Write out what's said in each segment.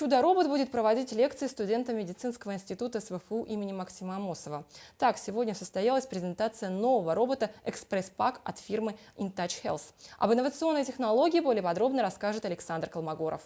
Чудо-робот будет проводить лекции студентам медицинского института СВФУ имени Максима Амосова. Так, сегодня состоялась презентация нового робота «Экспресс-пак» от фирмы InTouch Health. Об инновационной технологии более подробно расскажет Александр Колмогоров.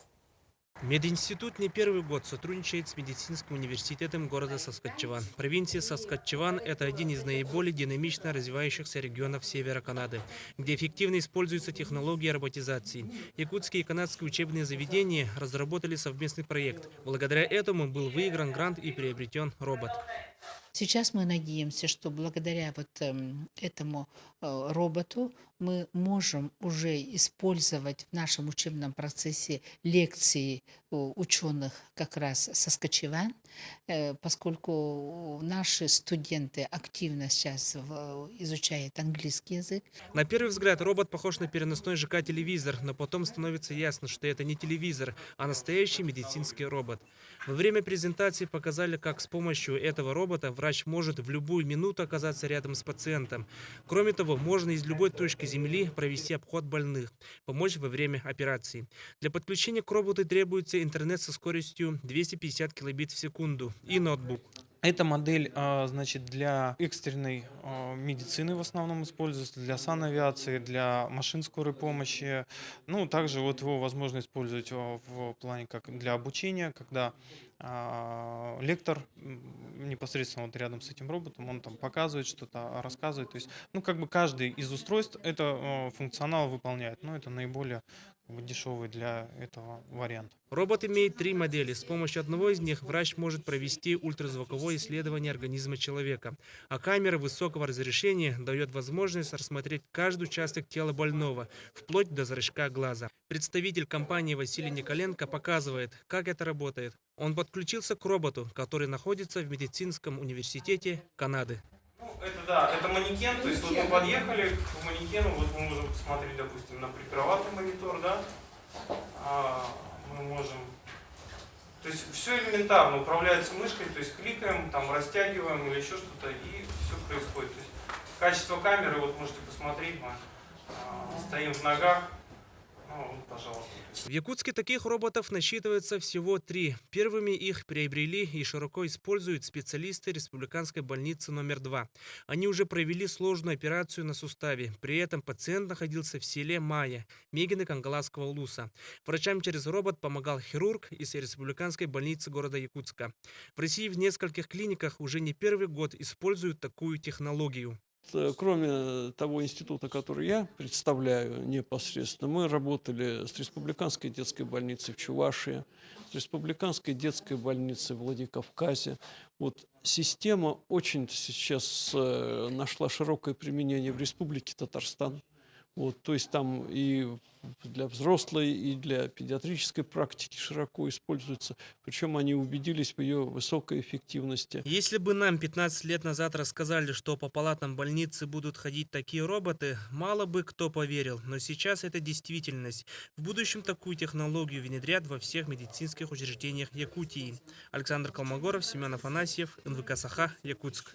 Мединститут не первый год сотрудничает с медицинским университетом города Саскатчеван. Провинция Саскатчеван – это один из наиболее динамично развивающихся регионов севера Канады, где эффективно используются технологии роботизации. Якутские и канадские учебные заведения разработали совместный проект. Благодаря этому был выигран грант и приобретен робот. Сейчас мы надеемся, что благодаря этому роботу мы можем уже использовать в нашем учебном процессе лекции ученых как раз Саскачеван, поскольку наши студенты активно сейчас изучают английский язык. На первый взгляд робот похож на переносной ЖК-телевизор, но потом становится ясно, что это не телевизор, а настоящий медицинский робот. Во время презентации показали, как с помощью этого робота врач может в любую минуту оказаться рядом с пациентом. Кроме того, можно из любой точки Земли провести обход больных, помочь во время операции. Для подключения к роботу требуется интернет со скоростью 250 килобит в секунду и ноутбук. Эта модель, значит, для экстренной медицины в основном используется, для санавиации, для машин скорой помощи. Ну, также вот его возможно использовать в плане как для обучения, когда лектор непосредственно вот рядом с этим роботом, он там показывает что-то, рассказывает. То есть, ну, как бы каждый из устройств это функционал выполняет, но это наиболее дешевый для этого вариант. Робот имеет 3 модели. С помощью одного из них врач может провести ультразвуковое исследование организма человека. А камера высокого разрешения дает возможность рассмотреть каждый участок тела больного, вплоть до зрачка глаза. Представитель компании Василий Николенко показывает, как это работает. Он подключился к роботу, который находится в медицинском университете Канады. Это манекен, то есть вот мы подъехали к манекену, вот мы можем посмотреть, допустим, на прикроватный монитор, да, мы можем, то есть все элементарно, управляется мышкой, то есть кликаем, там растягиваем или еще что-то, и все происходит. То есть качество камеры, вот можете посмотреть, мы стоим в ногах, ну, вот, пожалуйста. В Якутске таких роботов насчитывается всего 3. Первыми их приобрели и широко используют специалисты Республиканской больницы номер 2. Они уже провели сложную операцию на суставе. При этом пациент находился в селе Майя, Мегины Кангаласского улуса. Врачам через робот помогал хирург из Республиканской больницы города Якутска. В России в нескольких клиниках уже не первый год используют такую технологию. Кроме того института, который я представляю непосредственно, мы работали с Республиканской детской больницей в Чувашии, с Республиканской детской больницей в Владикавказе. Вот система очень сейчас нашла широкое применение в Республике Татарстан. Вот, то есть там и для взрослой, и для педиатрической практики широко используется. Причем они убедились в ее высокой эффективности. Если бы нам 15 лет назад рассказали, что по палатам больницы будут ходить такие роботы, мало бы кто поверил. Но сейчас это действительность. В будущем такую технологию внедрят во всех медицинских учреждениях Якутии. Александр Колмогоров, Семен Афанасьев, НВК Саха, Якутск.